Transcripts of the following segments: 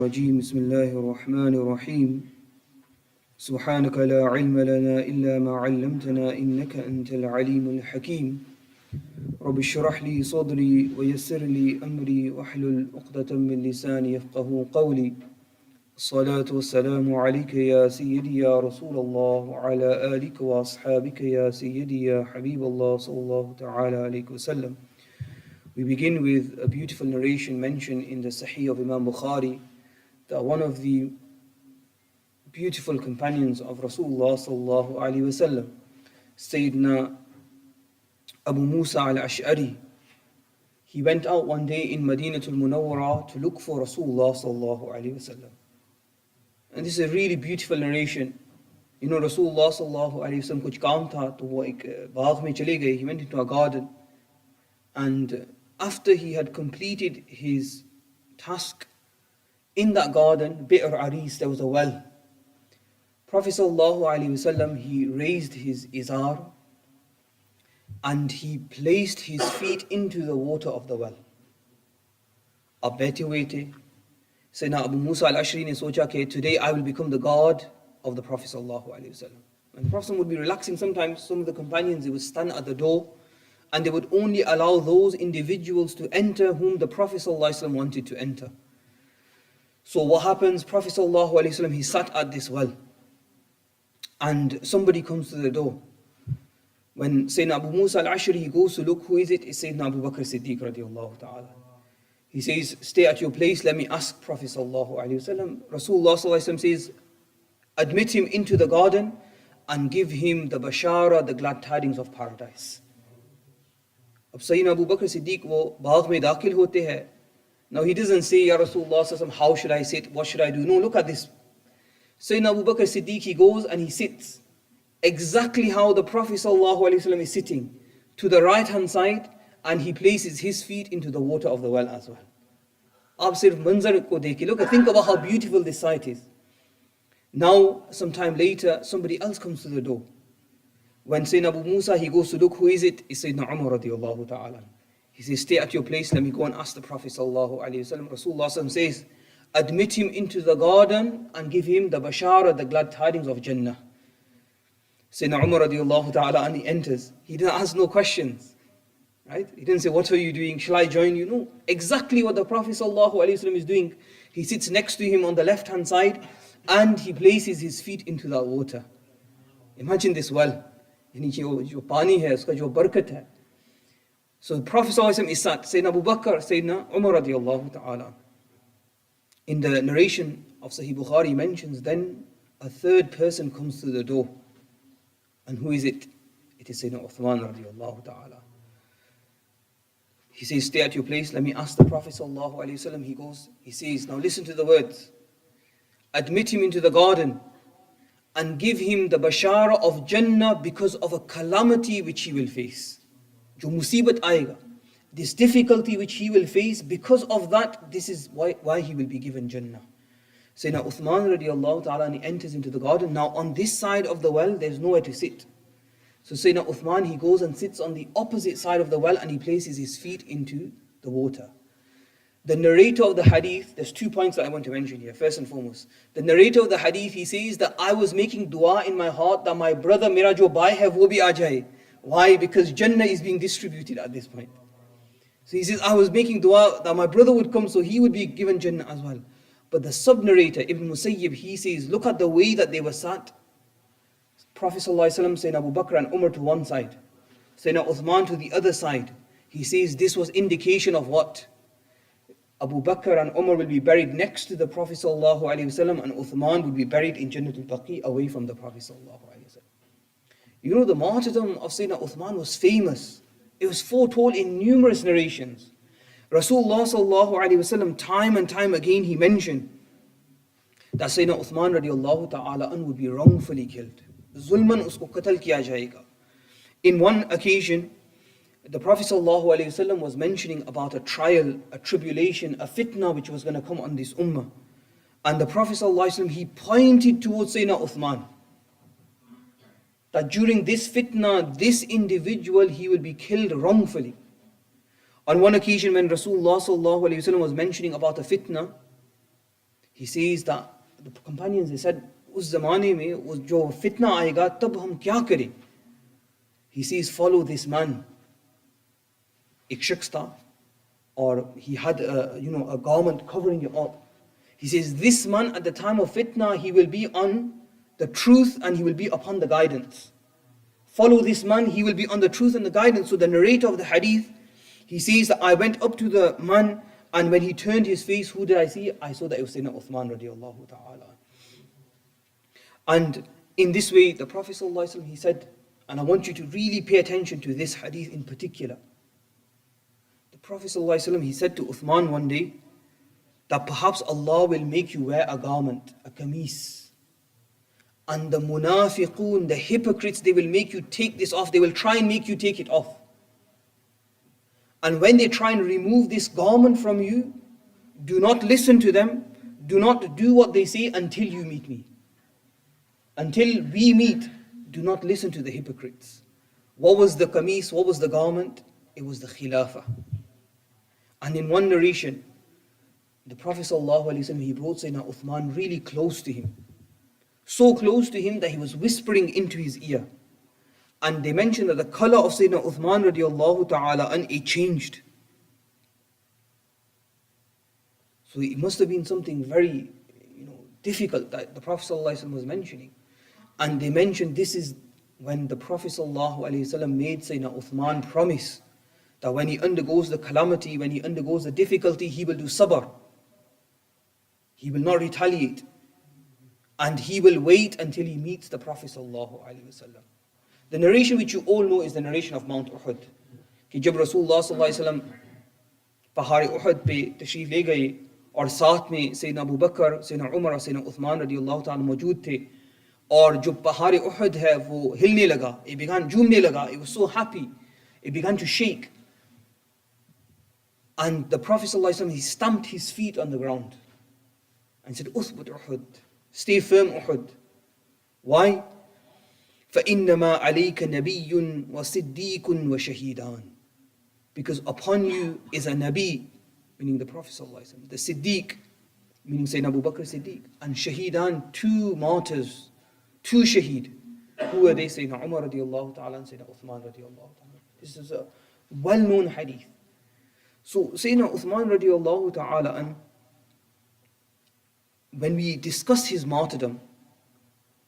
الرجيم بسم الله الرحمن الرحيم سبحانك لا علم لنا إلا ما علمتنا إنك أنت العليم الحكيم رب اشرح لي صدري ويسر لي أمري واحلل عقدة من لساني يفقه قولي الصلاة والسلام عليك يا سيدي يا رسول الله وعلى آلك وأصحابك يا سيدي يا حبيب الله صلى الله تعالى عليه وسلم. We begin with a beautiful narration mentioned in the Sahih of Imam Bukhari, that one of the beautiful companions of Rasulullah sallallahu alaihi wasallam, Sayyiduna Abu Musa al-Ash'ari, he went out one day in Madinatul Munawwara to look for Rasulullah sallallahu alaihi wasallam. And this is a really beautiful narration. You know, Rasulullah sallallahu alaihi wasallam kuch kaam tha, to wo ek baag mein chale gaye. He went into a garden, and after he had completed his task in that garden, Bi'r Aris, there was a well. Prophet sallallahu alaihi wasallam, he raised his izar and he placed his feet into the water of the well. Ab baithe hue the, Sayyidina Abu Musa al-Ash'ari ne socha ke today I will become the guard of the Prophet sallallahu alaihi wasallam. When the Prophet would be relaxing, sometimes some of the companions, they would stand at the door and they would only allow those individuals to enter whom the Prophet sallallahu alaihi wasallam wanted to enter. So what happens? Prophet sallallahu alaihi wasallam, he sat at this well, and somebody comes to the door. When Sayyidina Abu Musa al-Ash'ari, he goes to look, who is it? It's Sayyidina Abu Bakr Siddiq radiallahu ta'ala. He says, stay at your place, let me ask Prophet sallallahu alaihi wasallam. Rasulullah sallallahu alaihi wasallam says, admit him into the garden and give him the bashara, the glad tidings of paradise. Ab Sayyidina Abu Bakr Siddiq wo baag mein dakhil hote hai. Now he doesn't say, Ya Rasulullah sallallahu alaihi wasallam, how should I sit? What should I do? No, look at this. Sayyidina Abu Bakr Siddiq, he goes and he sits exactly how the Prophet sallallahu alaihi wasallam is sitting, to the right hand side, and he places his feet into the water of the well as well. Aap sirf manzar ko dekhiye. Look, think about how beautiful this sight is. Now, sometime later, somebody else comes to the door. When Sayyidina Abu Musa, he goes to look, who is it? It's Sayyidina Umar radiallahu ta'ala. He says, stay at your place, let me go and ask the Prophet sallallahu alaihi wasallam. Rasulullah sallallahu says, admit him into the garden and give him the bashara, the glad tidings of Jannah. Sayyidina Umar radiallahu ta'ala, and he enters. He didn't ask no questions, right? He didn't say, what are you doing? Shall I join you? No, exactly what the Prophet sallallahu alaihi wasallam is doing. He sits next to him on the left hand side and he places his feet into that water. Imagine this well. Jo pani hai, uska jo barakat hai. So the Prophet ﷺ is sat, Sayyidina Abu Bakr, Sayyidina Umar radiallahu ta'ala. In the narration of Sahih Bukhari mentions, then a third person comes to the door. And who is it? It is Sayyidina Uthman radiallahu ta'ala. He says, stay at your place, let me ask the Prophet sallallahu alaihi wasallam. He goes, he says, now listen to the words. Admit him into the garden and give him the bashara of Jannah because of a calamity which he will face. Jo musibat aayega, this difficulty which he will face, because of that, this is why he will be given Jannah. Sayyidina Uthman radiallahu ta'ala, and he enters into the garden. Now on this side of the well, there's nowhere to sit. So Sayyidina Uthman, he goes and sits on the opposite side of the well and he places his feet into the water. The narrator of the hadith, there's 2 points that I want to mention here. First and foremost, the narrator of the hadith, he says that I was making dua in my heart that my brother mera jo bhai hai wo bhi aa jaye. Why? Because Jannah is being distributed at this point. So he says, I was making dua that my brother would come so he would be given Jannah as well. But the sub-narrator, Ibn Musayyib, he says, look at the way that they were sat. Prophet ﷺ, Sayyidina Abu Bakr and Umar to one side, Sayyidina Uthman to the other side. He says this was indication of what? Abu Bakr and Umar will be buried next to the Prophet ﷺ, and Uthman will be buried in Jannatul Baqi away from the Prophet ﷺ. You know, the martyrdom of Sayyidina Uthman was famous. It was foretold in numerous narrations. Rasulullah ﷺ, time and time again, he mentioned that Sayyidina Uthman radiallahu ta'ala an would be wrongfully killed. Zulman usko qatl kiya jayega. In one occasion, the Prophet ﷺ was mentioning about a trial, a tribulation, a fitna which was going to come on this ummah. And the Prophet ﷺ, he pointed towards Sayyidina Uthman, that during this fitna, this individual, he will be killed wrongfully. On one occasion when Rasulullah ﷺ was mentioning about a fitna, He says that the companions, they said, उस ज़माने में वो जो fitna आएगा तब हम क्या करें? He says, follow this man. एक शख्स था, or he had a garment covering it up. He says, this man at the time of fitna, he will be on the truth and he will be upon the guidance. Follow this man, he will be on the truth and the guidance. So the narrator of the hadith, he says that I went up to the man, and when he turned his face, who did I see? I saw that it was Sayyidina Uthman radiallahu ta'ala. And in this way, the Prophet ﷺ, he said, and I want you to really pay attention to this hadith in particular. The Prophet ﷺ, he said to Uthman one day, that perhaps Allah will make you wear a garment, a kameez. And the munafiqun, the hypocrites, they will make you take this off. They will try and make you take it off. And when they try and remove this garment from you, do not listen to them. Do not do what they say until you meet me. Until we meet, do not listen to the hypocrites. What was the kameez? What was the garment? It was the khilafah. And in one narration, the Prophet ﷺ, he brought Sayyidina Uthman really close to him. So close to him that he was whispering into his ear. And they mentioned that the color of Sayyidina Uthman radiallahu ta'ala, and it changed. So it must have been something very difficult that the Prophet ﷺ was mentioning. And they mentioned this is when the Prophet ﷺ made Sayyidina Uthman promise that when he undergoes the calamity, when he undergoes the difficulty, he will do sabr. He will not retaliate. And he will wait until he meets the Prophet ﷺ. The narration which you all know is the narration of Mount Uhud. कि जब रसूलुल्लाह सल्लल्लाहु अलैहि वसल्लम पहाड़ उहद पे तशरीफ ले गए और साथ में सैयदना अबू बकर, सैयदना उमर और सैयदना उस्मान रदियल्लाहु ताला मौजूद थे, और जो पहाड़ उहद है वो हिलने लगा, it began झूमने लगा, it was so happy, it began to shake. And the Prophet sallallahu alaihi wasallam, he stamped his feet on the ground and said, Uthbut Uhud, stay firm Uhud. Why? فَإِنَّمَا عَلَيْكَ نَبِيٌّ وَصِدِّيقٌ وَشَهِيدًا. Because upon you is a Nabi, meaning the Prophet ﷺ, the Siddiq, meaning Sayyidina Abu Bakr Siddiq, and Shahidan, two martyrs, two Shaheed. Who are they? Sayyidina Umar radiallahu ta'ala and Sayyidina Uthman radiallahu ta'ala. This is a well-known hadith. So Sayyidina Uthman radiallahu ta'ala, and when we discuss his martyrdom,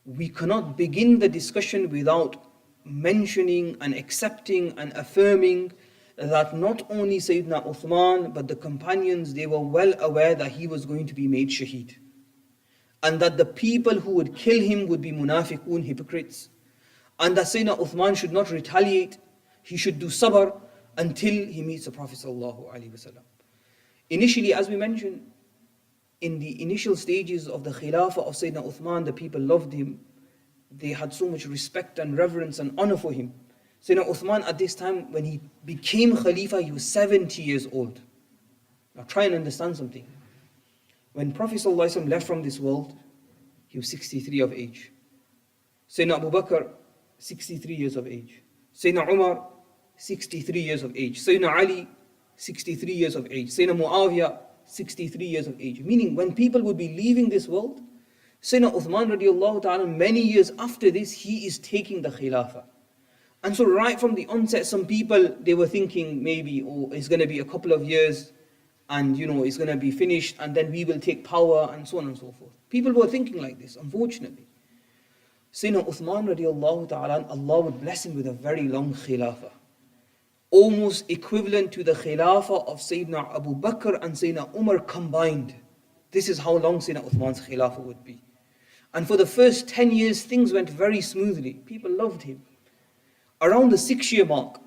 we cannot begin the discussion without mentioning and accepting and affirming that not only Sayyidina Uthman, but the companions, they were well aware that he was going to be made shaheed. And that the people who would kill him would be munafiqun, hypocrites. And that Sayyidina Uthman should not retaliate, he should do sabr until he meets the Prophet sallallahu alaihi wasallam. Initially, as we mentioned, in the initial stages of the Khilafah of Sayyidina Uthman, the people loved him. They had so much respect and reverence and honor for him. Sayyidina Uthman at this time, when he became Khalifa, he was 70 years old. Now try and understand something. When Prophet ﷺ left from this world, he was 63 of age. Sayyidina Abu Bakr, 63 years of age. Sayyidina Umar, 63 years of age. Sayyidina Ali, 63 years of age. Sayyidina Muawiyah, 63 years of age. Meaning when people would be leaving this world, Sayyidina Uthman radiallahu ta'ala, many years after this, he is taking the Khilafah. And so right from the onset, some people, they were thinking maybe, oh, it's going to be a couple of years and it's going to be finished and then we will take power and so on and so forth. People were thinking like this, unfortunately. Sayyidina Uthman radiallahu ta'ala, Allah would bless him with a very long Khilafah. Almost equivalent to the Khilafah of Sayyidina Abu Bakr and Sayyidina Umar combined. This is how long Sayyidina Uthman's Khilafah would be. And for the first 10 years, things went very smoothly. People loved him. Around the 6-year mark,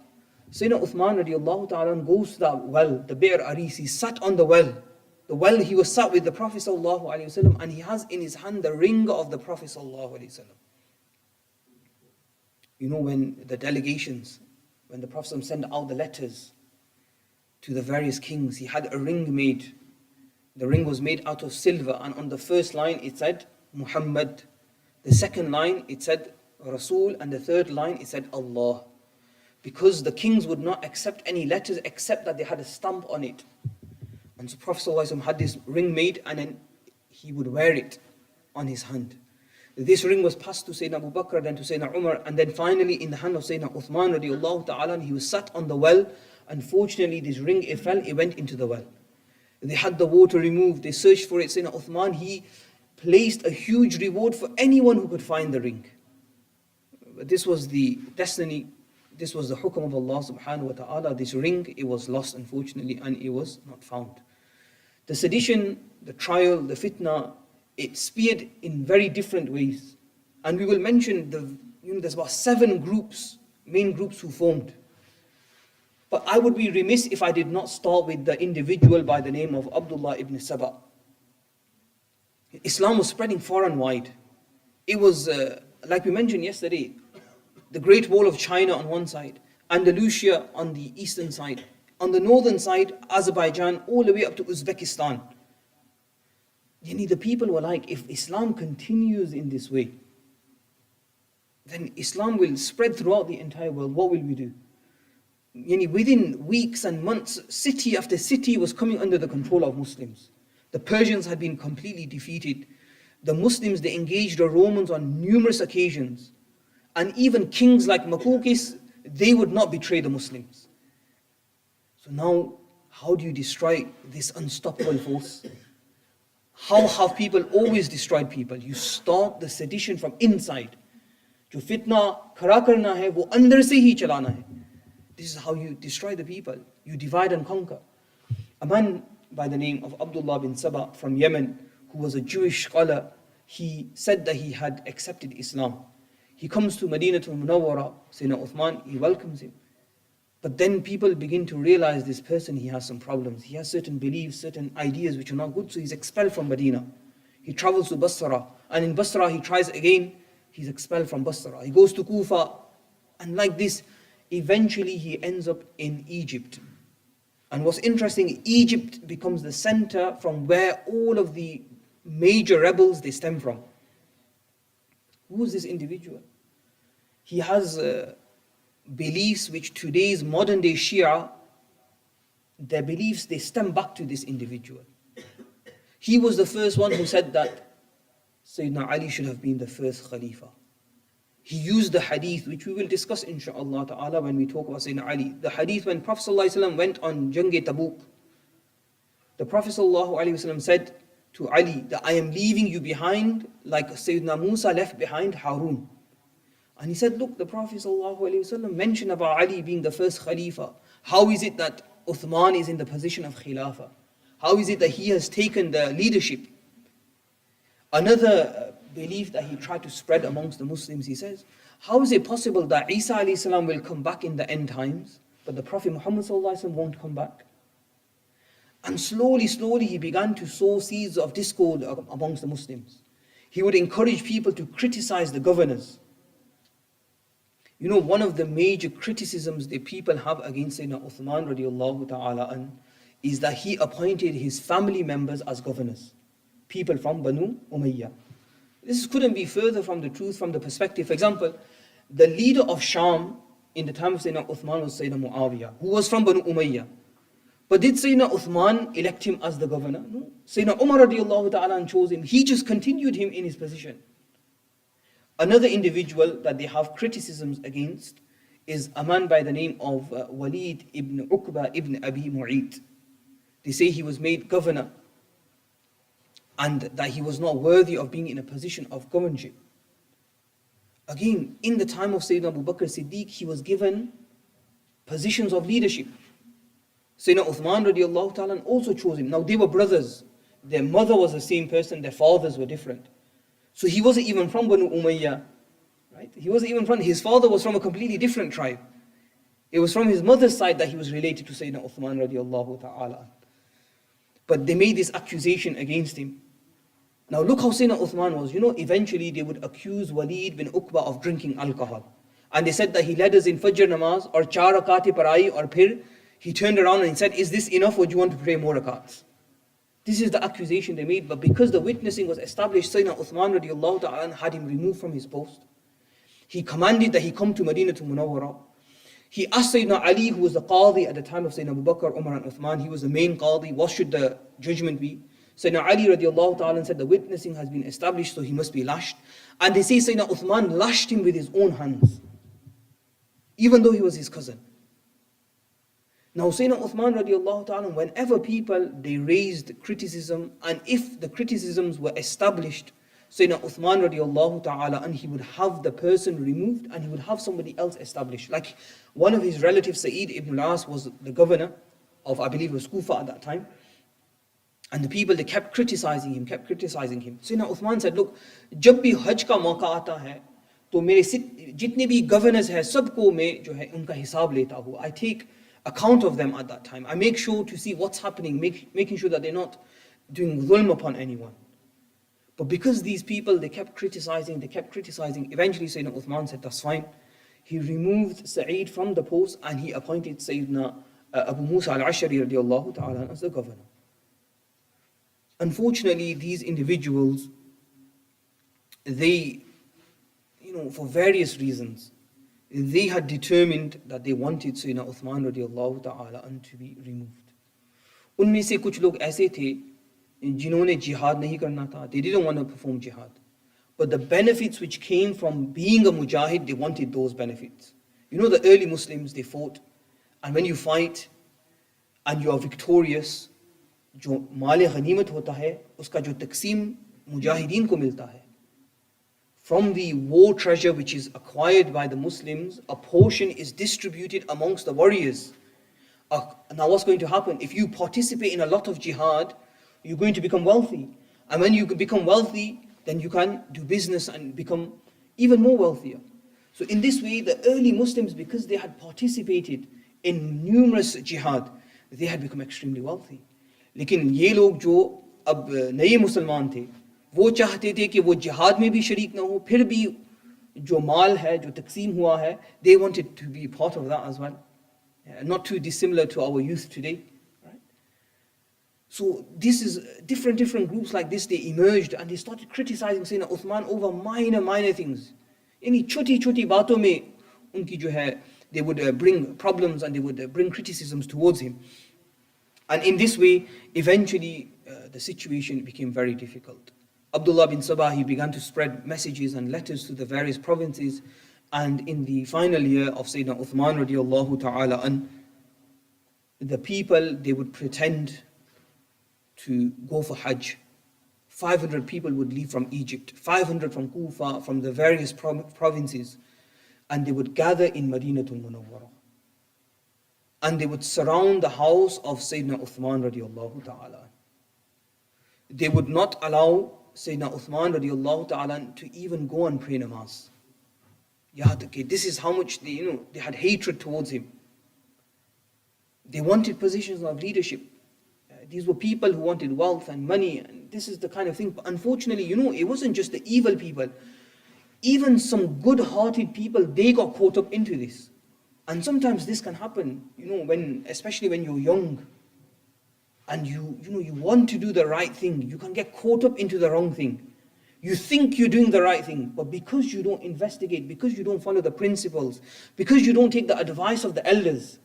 Sayyidina Uthman radiallahu ta'ala goes to that well, the Bi'r Aris. He sat on the well. The well, he was sat with the Prophet sallallahu alaihi wasallam, and he has in his hand the ring of the Prophet sallallahu alaihi wasallam. When the delegations, when the Prophet sent out the letters to the various kings, he had a ring made. The ring was made out of silver, and on the first line it said Muhammad. The second line it said Rasul, and the third line it said Allah. Because the kings would not accept any letters except that they had a stamp on it. And so Prophet ﷺ had this ring made, and then he would wear it on his hand. This ring was passed to Sayyidina Abu Bakr, then to Sayyidina Umar, and then finally in the hand of Sayyidina Uthman radiallahu ta'ala. He was sat on the well. Unfortunately, this ring, it fell, it went into the well. They had the water removed, they searched for it. Sayyidina Uthman, he placed a huge reward for anyone who could find the ring. But this was the destiny, this was the hukum of Allah subhanahu wa ta'ala. This ring, it was lost unfortunately, and it was not found. The sedition, the trial, the fitna, it speared in very different ways. And we will mention, there's about 7 groups, main groups who formed. But I would be remiss if I did not start with the individual by the name of Abdullah ibn Saba. Islam was spreading far and wide. It was, like we mentioned yesterday, the Great Wall of China on one side, Andalusia on the eastern side, on the northern side, Azerbaijan, all the way up to Uzbekistan. The people were like, if Islam continues in this way, then Islam will spread throughout the entire world. What will we do? Within weeks and months, city after city was coming under the control of Muslims. The Persians had been completely defeated. The Muslims, they engaged the Romans on numerous occasions. And even kings like Makukis, they would not betray the Muslims. So now, how do you destroy this unstoppable force? How have people always destroyed people? You stop the sedition from inside. Jo fitna khara karna hai, wo andar se hi chalana hai. This is how you destroy the people. You divide and conquer. A man by the name of Abdullah bin Saba from Yemen, who was a Jewish scholar, he said that he had accepted Islam. He comes to Madinatul Munawwara, Sayyidina Uthman, he welcomes him. But then people begin to realize this person, he has some problems. He has certain beliefs, certain ideas which are not good, so he's expelled from Medina. He travels to Basra, and in Basra he tries again, he's expelled from Basra. He goes to Kufa, and like this, eventually he ends up in Egypt. And what's interesting, Egypt becomes the center from where all of the major rebels, they stem from. Who is this individual? He has beliefs which today's modern day Shia, their beliefs, they stem back to this individual. He was the first one who said that Sayyidina Ali should have been the first Khalifa. He used the hadith, which we will discuss inshaAllah ta'ala when we talk about Sayyidina Ali. The hadith when Prophet ﷺ went on Jang-e Tabuk. The Prophet ﷺ said to Ali that I am leaving you behind like Sayyidina Musa left behind Harun. And he said, look, the Prophet ﷺ mentioned about Ali being the first Khalifa. How is it that Uthman is in the position of Khilafah? How is it that he has taken the leadership? Another belief that he tried to spread amongst the Muslims, he says, how is it possible that Isa alayhi salam will come back in the end times, but the Prophet Muhammad sallallahu alaihi wasallam won't come back? And slowly he began to sow seeds of discord amongst the Muslims. He would encourage people to criticize the governors. One of the major criticisms that people have against Sayyidina Uthman radiallahu ta'ala an is that he appointed his family members as governors, people from Banu Umayyah. This couldn't be further from the truth from the perspective. For example, the leader of Sham in the time of Sayyidina Uthman was Sayyidina Muawiyah, who was from Banu Umayyah. But did Sayyidina Uthman elect him as the governor? No. Sayyidina Umar radiallahu ta'ala chose him. He just continued him in his position. Another individual that they have criticisms against is a man by the name of Walid ibn Uqba ibn Abi Mu'ayt. They say he was made governor and that he was not worthy of being in a position of governorship. Again, in the time of Sayyidina Abu Bakr Siddiq, he was given positions of leadership. Sayyidina Uthman radiallahu ta'ala also chose him. Now they were brothers. Their mother was the same person, their fathers were different. So he wasn't even from Banu Umayyah, right? He wasn't even from, his father was from a completely different tribe. It was from his mother's side that he was related to Sayyidina Uthman radiallahu ta'ala. But they made this accusation against him. Now look how Sayyidina Uthman was. Eventually they would accuse Walid bin Uqba of drinking alcohol. And they said that he led us in Fajr namaz, or 4 rakati parai, or phir. He turned around and he said, is this enough or do you want to pray more rakats? This is the accusation they made. But because the witnessing was established, Sayyidina Uthman radiallahu ta'ala had him removed from his post. He commanded that he come to Madinatul Munawwara. He asked Sayyidina Ali, who was the Qadi at the time of Sayyidina Abu Bakr, Umar and Uthman, he was the main Qadi, what should the judgment be? Sayyidina Ali radiallahu ta'ala said the witnessing has been established, so he must be lashed. And they say Sayyidina Uthman lashed him with his own hands, even though he was his cousin. Now Sayyidina Uthman radiallahu ta'ala, whenever people, they raised criticism, and if the criticisms were established, Sayyidina Uthman radiallahu ta'ala, and he would have the person removed and he would have somebody else established. Like one of his relatives, Sa'id ibn al-As, was the governor of, I believe it was Kufa at that time. And the people, they kept criticizing him. Sayyidina Uthman said, look, जब भी हज का मौका आता है, तो मेरे जितने भी governors हैं, सबको मैं जो है उनका हिसाब लेता हूँ. I take account of them at that time. I make sure to see what's happening, making sure that they're not doing dhulm upon anyone. But because these people, they kept criticizing, eventually Sayyidina Uthman said, that's fine. He removed Sa'id from the post and he appointed Sayyidina Abu Musa al-Ashari radiallahu ta'ala as the governor. Unfortunately, these individuals, they, for various reasons, they had determined that they wanted Sayyidina Uthman radiallahu ta'ala to be removed. उनमें से कुछ लोग ऐसे थे जिन्होंने jihad नहीं करना था. They didn't want to perform jihad. But the benefits which came from being a mujahid, they wanted those benefits. The early Muslims, they fought. And when you fight and you are victorious, जो माल गनीमत होता है, उसका जो तकसीम मुजाहिदीन को मिलता है. From the war treasure which is acquired by the Muslims, a portion is distributed amongst the warriors. Now what's going to happen? If you participate in a lot of jihad, you're going to become wealthy. And when you become wealthy, then you can do business and become even more wealthier. So in this way, the early Muslims, because they had participated in numerous jihad, they had become extremely wealthy. लेकिन ये लोग जो अब नए मुसलमान थे, वो चाहते थे कि वो जिहाद में भी शरीक ना हो, फिर भी जो माल है, जो तकसीम हुआ है, they wanted to be part of that as well. Not too dissimilar to our youth today. Right? So this is different groups like this, they emerged and they started criticizing Sayyidina Uthman over minor things. Any छोटी बातों में उनकी जो है, they would bring problems and they would bring criticisms towards him. And in this way, eventually, the situation became very difficult. Abdullah bin Sabah, he began to spread messages and letters to the various provinces. And in the final year of Sayyidina Uthman radiallahu ta'ala, the people, they would pretend to go for Hajj. 500 people would leave from Egypt, 500 from Kufa, from the various provinces. And they would gather in Madinatul Munawwarah. And they would surround the house of Sayyidina Uthman radiallahu ta'ala. They would not allow Sayyidina Uthman radiallahu ta'ala to even go and pray namaz. This is how much they had hatred towards him. They wanted positions of leadership. These were people who wanted wealth and money, and this is the kind of thing. But unfortunately, it wasn't just the evil people. Even some good-hearted people, they got caught up into this. And sometimes this can happen, especially when you're young and you want to do the right thing, you can get caught up into the wrong thing. You think you're doing the right thing, but because you don't investigate, because you don't follow the principles, because you don't take the advice of the elders,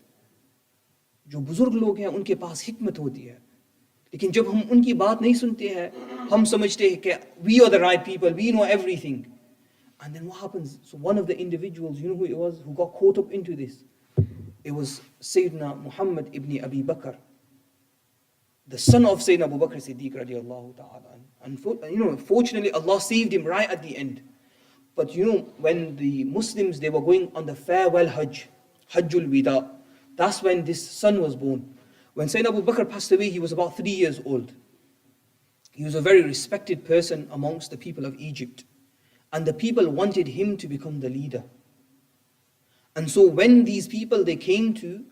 जो बुजुर्ग लोग हैं उनके पास हिकमत होती है, लेकिन जब हम उनकी बात नहीं सुनते हैं, हम समझते हैं कि we are the right people, we know everything. And then what happens? So one of the individuals, who it was, who got caught up into this? It was Sayyidina Muhammad ibn Abi Bakr, the son of Sayyidina Abu Bakr Siddiq radiallahu ta'ala. And fortunately Allah saved him right at the end. But when the Muslims, they were going on the farewell Hajj, Hajjul Wida, that's when this son was born. When Sayyidina Abu Bakr passed away, he was about 3 years old. He was a very respected person amongst the people of Egypt. And the people wanted him to become the leader. And so when these people, they came to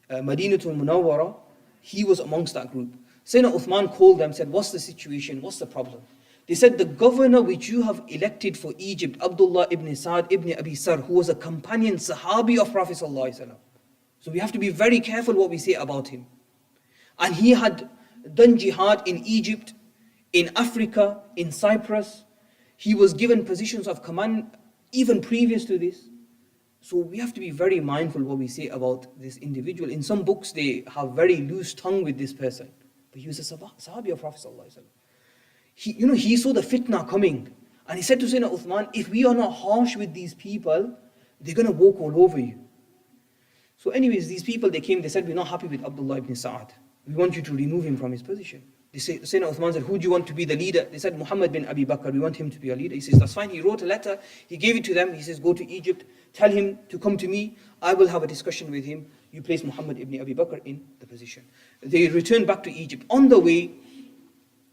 Madinatul Munawwarah, he was amongst that group. Sayyidina Uthman called them, said, what's the situation? What's the problem? They said, the governor which you have elected for Egypt, Abdullah ibn Sa'd ibn Abi Sar, who was a companion Sahabi of Prophet sallallahu alaihi wasallam. So we have to be very careful what we say about him. And he had done jihad in Egypt, in Africa, in Cyprus. He was given positions of command even previous to this. So we have to be very mindful what we say about this individual. In some books, they have very loose tongue with this person. But he was a Sahabi of Prophet ﷺ. He saw the fitna coming. And he said to Sayyidina Uthman, if we are not harsh with these people, they're going to walk all over you. So anyways, these people, they came, they said, we're not happy with Abdullah ibn Sa'ad. We want you to remove him from his position. Sayyidina Uthman said, who do you want to be the leader? They said, Muhammad bin Abi Bakr, we want him to be a leader. He says, that's fine. He wrote a letter, he gave it to them. He says, go to Egypt, tell him to come to me. I will have a discussion with him. You place Muhammad ibn Abi Bakr in the position. They returned back to Egypt. On the way,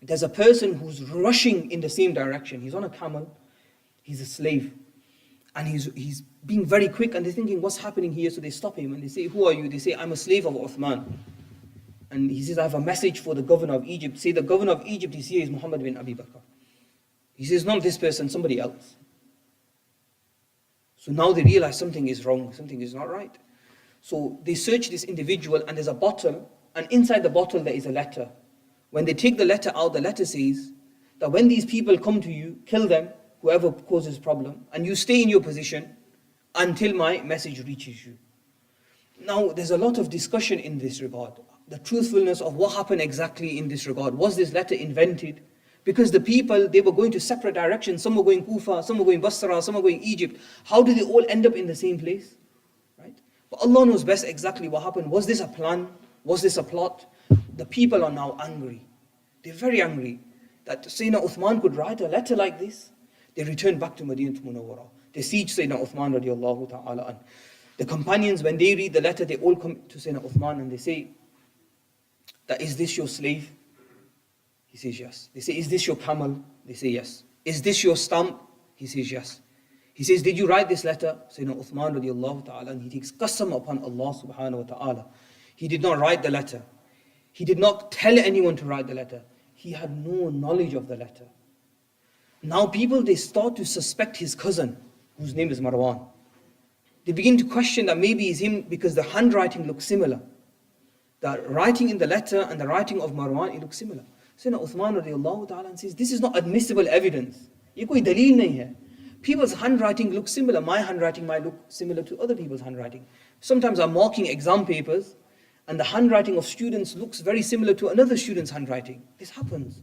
there's a person who's rushing in the same direction. He's on a camel. He's a slave. And he's being very quick, and they're thinking, what's happening here? So they stop him and they say, who are you? They say, I'm a slave of Uthman. And he says, I have a message for the governor of Egypt. Say, the governor of Egypt is here, is Muhammad bin Abi Bakr. He says, not this person, somebody else. So now they realize something is wrong, something is not right. So they search this individual, and there's a bottle, and inside the bottle there is a letter. When they take the letter out, the letter says that when these people come to you, kill them, whoever causes problem, and you stay in your position until my message reaches you. Now, there's a lot of discussion in this regard. The truthfulness of what happened exactly in this regard. Was this letter invented? Because the people, they were going to separate directions. Some were going Kufa, some were going Basra, some were going Egypt. How did they all end up in the same place? Right? But Allah knows best exactly what happened. Was this a plan? Was this a plot? The people are now angry. They're very angry that Sayyidina Uthman could write a letter like this. They returned back to Madinah Munawwara. They siege Sayyidina Uthman radiallahu ta'ala an. The companions, when they read the letter, they all come to Sayyidina Uthman and they say, that is this your slave? He says yes. They say, is this your camel? They say yes. Is this your stamp? He says yes. He says, did you write this letter? Sayyidina Uthman radiallahu ta'ala, and he takes qasam upon Allah subhanahu wa ta'ala. He did not write the letter. He did not tell anyone to write the letter. He had no knowledge of the letter. Now people, they start to suspect his cousin, whose name is Marwan. They begin to question that maybe it's him because the handwriting looks similar. The writing in the letter and the writing of Marwan, it looks similar. Sayyidina Uthman radiallahu ta'ala says, this is not admissible evidence. Ye koi daleel nahi hai. People's handwriting looks similar. My handwriting might look similar to other people's handwriting. Sometimes I'm marking exam papers and the handwriting of students looks very similar to another student's handwriting. This happens.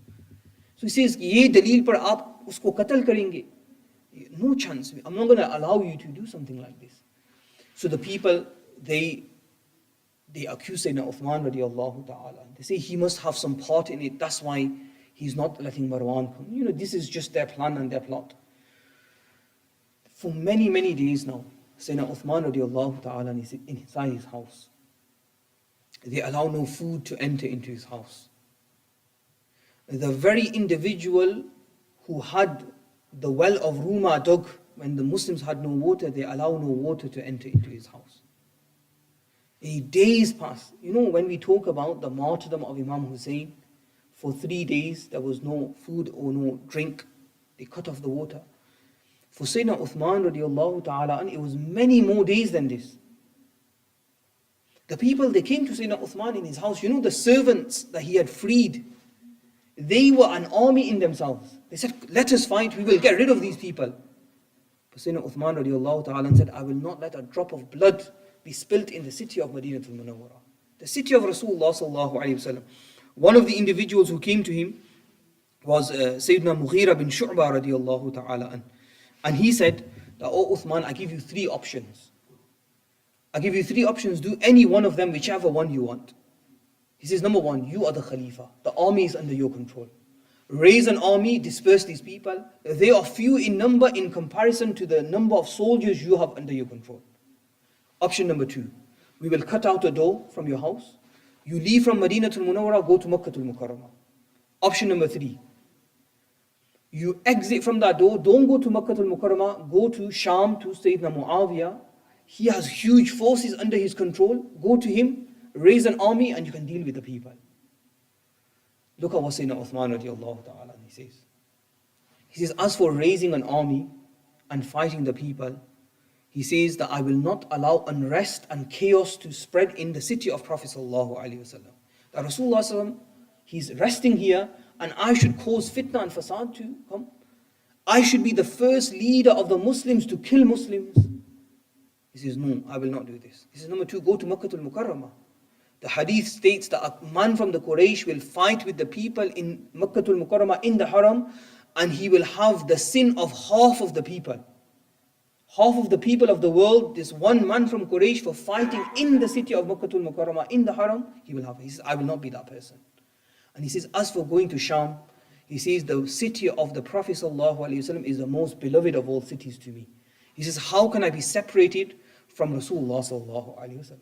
So he says, ye daleel par aap usko qatl karenge. No chance. I'm not going to allow you to do something like this. So the people, they accuse Sayyidina Uthman radiallahu ta'ala. They say he must have some part in it. That's why he's not letting Marwan come. This is just their plan and their plot. For many, many days now, Sayyidina Uthman radiallahu ta'ala is inside his house. They allow no food to enter into his house. The very individual who had the well of Ruma dug, when the Muslims had no water, they allow no water to enter into his house. Days pass. When we talk about the martyrdom of Imam Hussein, for 3 days there was no food or no drink. They cut off the water. For Sayyidina Uthman radiallahu ta'ala, it was many more days than this. The people, they came to Sayyidina Uthman in his house. The servants that he had freed, they were an army in themselves. They said, let us fight, we will get rid of these people. But Sayyidina Uthman radiallahu ta'ala said, I will not let a drop of blood be spilt in the city of Madinah Munawwara, the city of Rasulullah sallallahu alayhi wasallam. One of the individuals who came to him was Sayyidina Mughira bin Shu'bah radiallahu ta'ala an. And he said, oh Uthman, I give you 3 options. I give you 3 options, do any one of them, whichever one you want. He says, number 1, you are the Khalifa. The army is under your control. Raise an army, disperse these people. They are few in number in comparison to the number of soldiers you have under your control. Option number 2, we will cut out a door from your house. You leave from Madinatul Munawwara, go to Makkatul Mukarramah. Option number 3, you exit from that door, don't go to Makkatul Mukarramah, go to Sham, to Sayyidina Muawiyah. He has huge forces under his control. Go to him, raise an army, and you can deal with the people. Look at what Sayyidina Uthman radiallahu ta'ala he says. He says, as for raising an army and fighting the people, he says that I will not allow unrest and chaos to spread in the city of Prophet sallallahu alaihi wasallam. That Rasulullah sallam, he's resting here, and I should cause fitna and fasad to come. I should be the first leader of the Muslims to kill Muslims. He says, no, I will not do this. He says, number 2, go to Makkatul Mukarramah. The hadith states that a man from the Quraysh will fight with the people in Makkatul Mukarramah in the Haram, and he will have the sin of half of the people. Half of the people of the world, this one man from Quraysh for fighting in the city of Makkatul Mukarramah in the Haram, he will have. He says, I will not be that person. And he says, as for going to Sham, he says, the city of the Prophet ﷺ is the most beloved of all cities to me. He says, how can I be separated from Rasulullah ﷺ?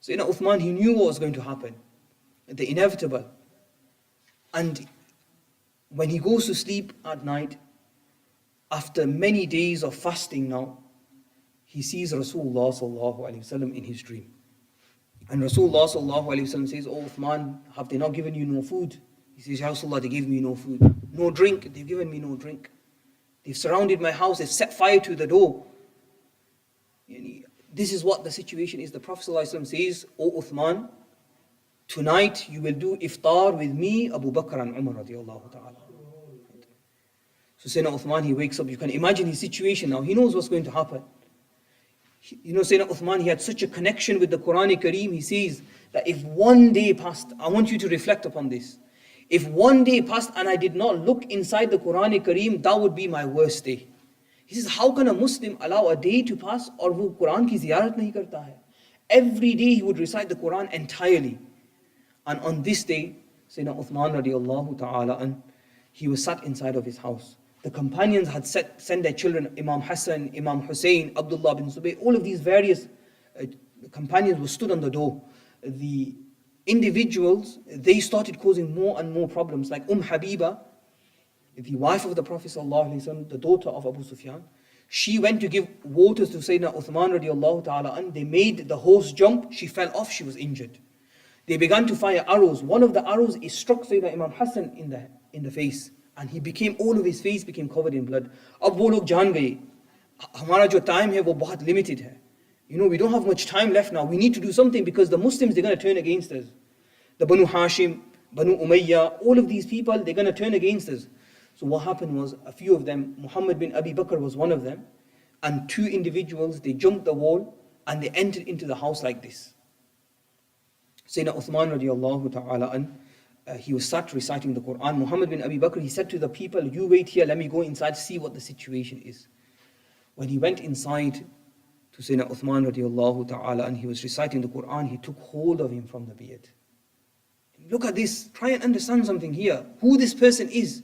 So Uthman, he knew what was going to happen, the inevitable. And when he goes to sleep at night, after many days of fasting now, he sees Rasulullah ﷺ in his dream. And Rasulullah ﷺ says, oh Uthman, have they not given you no food? He says, Ya Rasulullah, they gave me no food. No drink, they've given me no drink. They've surrounded my house, they've set fire to the door. This is what the situation is. The Prophet ﷺ says, O Uthman, tonight you will do iftar with me, Abu Bakr and Umar radiallahu ta'ala. So Sayyidina Uthman, he wakes up. You can imagine his situation now. He knows what's going to happen. Sayyidina Uthman, he had such a connection with the Quran Kareem. He says that if one day passed, I want you to reflect upon this. If one day passed and I did not look inside the Quran Kareem, that would be my worst day. He says, how can a Muslim allow a day to pass और वो Quran की ziyarat नहीं करता है? Every day he would recite the Quran entirely. And on this day, Sayyidina Uthman radiallahu ta'ala, he was sat inside of his house. The companions had sent their children, Imam Hassan, Imam Hussein, Abdullah bin Zubayr, all of these various companions were stood on the door. The individuals, they started causing more and more problems. Like Habiba, the wife of the Prophet ﷺ, the daughter of Abu Sufyan, she went to give water to Sayyidina Uthman radiallahu ta'ala, and they made the horse jump. She fell off, she was injured. They began to fire arrows. One of the arrows is struck Sayyidina Imam Hassan in the face, and he became, all of his face became covered in blood. Ab wo log jaan gaye, hamara jo time hai wo bahut limited hai. We don't have much time left now. We need to do something because the Muslims, they're going to turn against us. The Banu Hashim, Banu Umayyah, all of these people, they're going to turn against us. So what happened was, a few of them, Muhammad bin Abi Bakr was one of them, and two individuals, they jumped the wall and they entered into the house like this. Sayyidina Uthman radiallahu ta'ala he was sat reciting the Quran. Muhammad bin Abi Bakr, he said to the people, you wait here, let me go inside, see what the situation is. When he went inside to Sayyidina Uthman radiallahu ta'ala and he was reciting the Quran, he took hold of him from the beard. Look at this, try and understand something here, who this person is.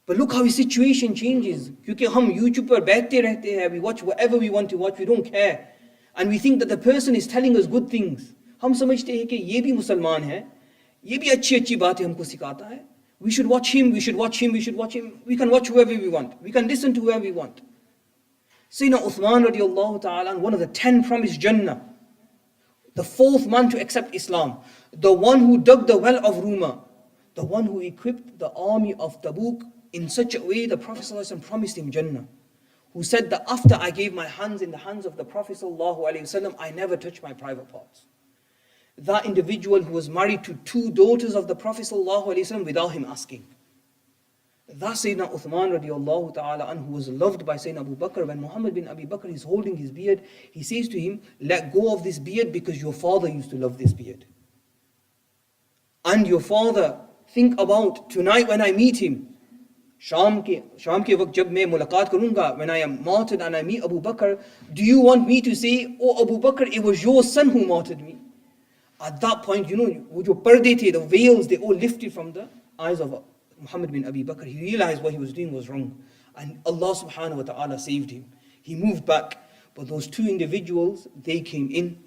But look how his situation changes. Because hum YouTube par baithte rehte hain, we watch whatever we want to watch, we don't care. And we think that the person is telling us good things. Hum samajhte hain ki ye bhi Musalman hai, ye bhi achhi baatein humko sikhata hai. We should watch him, we should watch him, we should watch him. We can watch whoever we want. We can listen to whoever we want. Sayyidina Uthman radiallahu ta'ala, one of the 10 promised Jannah, the 4th man to accept Islam, the one who dug the well of Ruma, the one who equipped the army of Tabuk in such a way the Prophet ﷺ promised him Jannah, who said that after I gave my hands in the hands of the Prophet ﷺ, I never touched my private parts. That individual who was married to 2 daughters of the Prophet ﷺ without him asking. That Sayyidina Uthman radiallahu ta'ala who was loved by Sayyidina Abu Bakr. When Muhammad bin Abi Bakr is holding his beard, he says to him, let go of this beard because your father used to love this beard. And your father, think about tonight when I meet him, Sham ke waqt jab main mulaqat karunga, when I am martyred and I meet Abu Bakr, do you want me to say, oh Abu Bakr, it was your son who martyred me? At that point, wo jo parde the veils, they all lifted from the eyes of Muhammad bin Abi Bakr. He realized what he was doing was wrong. And Allah subhanahu wa ta'ala saved him. He moved back. But those 2 individuals, they came in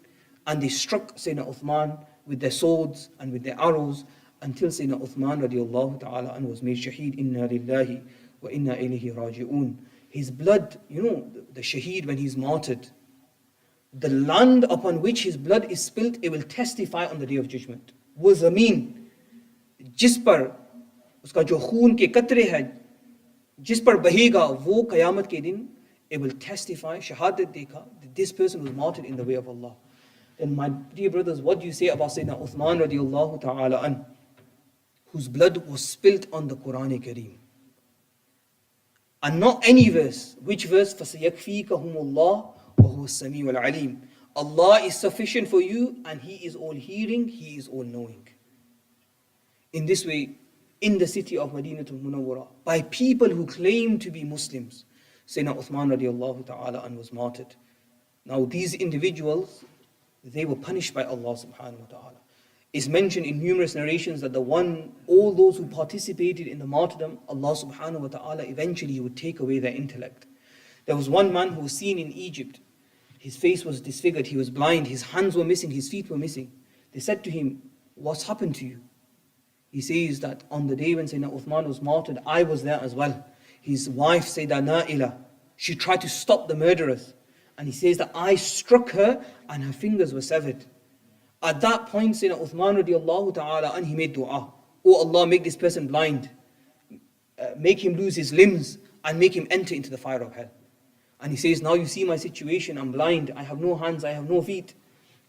and they struck Sayyidina Uthman with their swords and with their arrows, until Sayyidina Uthman radiallahu ta'ala was made shaheed. Inna lillahi wa inna ilayhi raji'un. His blood, the shaheed when he's martyred, the land upon which his blood is spilt, it will testify on the day of judgment. वो ज़मीन जिस पर उसका जो खून के कतरे हैं, जिस पर बहेगा, वो क़यामत के दिन, it will testify, shahadat dekha, that this person was martyred in the way of Allah. Then my dear brothers, what do you say about Sayyidina Uthman radiallahu ta'ala whose blood was spilt on the Quran Kareem? And not any verse. Which verse? فَسَيَكْفِيكَهُمُ اللَّهُ وَهُوَ السَّمِيعُ الْعَلِيمُ. Allah is sufficient for you, and He is all hearing, He is all knowing. In this way, in the city of Madinatul Munawwara, by people who claim to be Muslims, Sayyidina Uthman radiallahu ta'ala an was martyred. Now these individuals, they were punished by Allah subhanahu wa ta'ala. It's mentioned in numerous narrations that all those who participated in the martyrdom, Allah subhanahu wa ta'ala eventually would take away their intellect. There was one man who was seen in Egypt. His face was disfigured, he was blind, his hands were missing, his feet were missing. They said to him, "What's happened to you?" He says that on the day when Sayyidina Uthman was martyred, I was there as well. His wife, Sayyidina Naila, she tried to stop the murderers. And he says that I struck her and her fingers were severed. At that point, Sayyidina Uthman radiallahu ta'ala, and he made dua. Oh Allah, make this person blind. Make him lose his limbs and make him enter into the fire of hell. And he says, now you see my situation, I'm blind, I have no hands, I have no feet.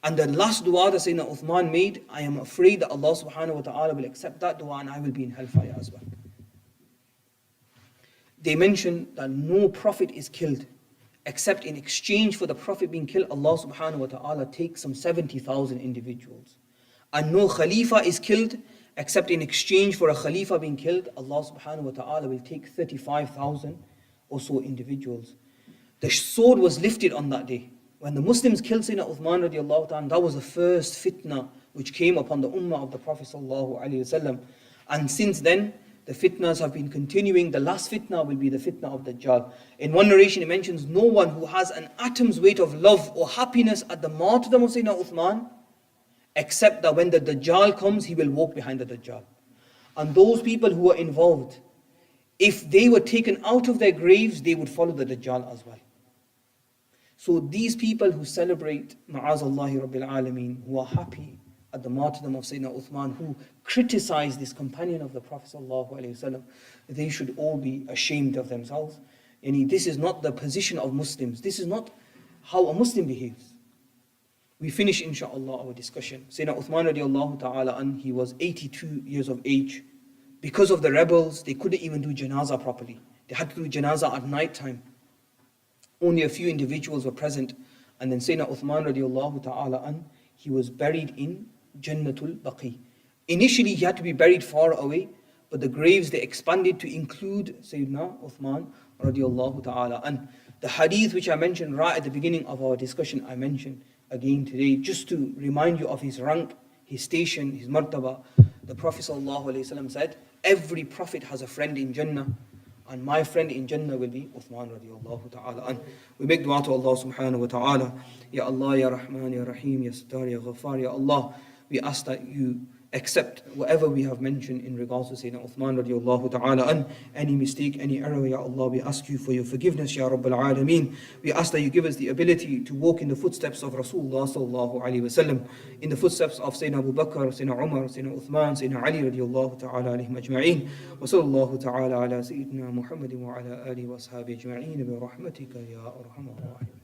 And the last dua that Sayyidina Uthman made, I am afraid that Allah subhanahu wa ta'ala will accept that dua and I will be in hellfire as well. They mention that no prophet is killed, except in exchange for the prophet being killed, Allah subhanahu wa ta'ala takes some 70,000 individuals. And no Khalifa is killed, except in exchange for a Khalifa being killed, Allah subhanahu wa ta'ala will take 35,000 or so individuals. The sword was lifted on that day. When the Muslims killed Sayyidina Uthman radiallahu ta'ala, that was the first fitna which came upon the ummah of the Prophet sallallahu alaihi wasallam. And since then, the fitnas have been continuing. The last fitna will be the fitna of Dajjal. In one narration it mentions, no one who has an atom's weight of love or happiness at the martyrdom of Sayyidina Uthman, except that when the Dajjal comes, he will walk behind the Dajjal. And those people who were involved, if they were taken out of their graves, they would follow the Dajjal as well. So these people who celebrate Ma'azallahi Rabbil Alameen, who are happy at the martyrdom of Sayyidina Uthman, who criticize this companion of the Prophet sallallahu alaihi wasallam, they should all be ashamed of themselves. And this is not the position of Muslims. This is not how a Muslim behaves. We finish inshaAllah our discussion. Sayyidina Uthman radiallahu ta'ala an, he was 82 years of age. Because of the rebels, they couldn't even do janazah properly. They had to do janazah at night time. Only a few individuals were present. And then Sayyidina Uthman radiallahu ta'ala an, he was buried in Jannatul Baqi. Initially he had to be buried far away, but the graves, they expanded to include Sayyidina Uthman radiallahu ta'ala an. The hadith which I mentioned right at the beginning of our discussion, I mentioned again today, just to remind you of his rank, his station, his martaba. The Prophet sallallahu alaihi wasallam said, every prophet has a friend in Jannah, and my friend in Jannah will be Uthman radiallahu ta'ala an. We make dua to Allah subhanahu wa ta'ala. Ya Allah, Ya Rahman, Ya Rahim, Ya Sattar, Ya Ghaffar, Ya Allah. We ask that you accept whatever we have mentioned in regards to Sayyidina Uthman radiallahu ta'ala an. Any mistake, any error, Ya Allah, we ask you for your forgiveness, Ya Rabbil Alameen. We ask that you give us the ability to walk in the footsteps of Rasulullah sallallahu alayhi wa sallam, in the footsteps of Sayyidina Abu Bakr, Sayyidina Umar, Sayyidina Uthman, Sayyidina Ali radiallahu ta'ala alayhim ajma'in. Wa sallallahu ta'ala ala Sayyidina Muhammadin wa ala alihi wa ashabihi ajma'in bi rahmatika ya arhamar rahim.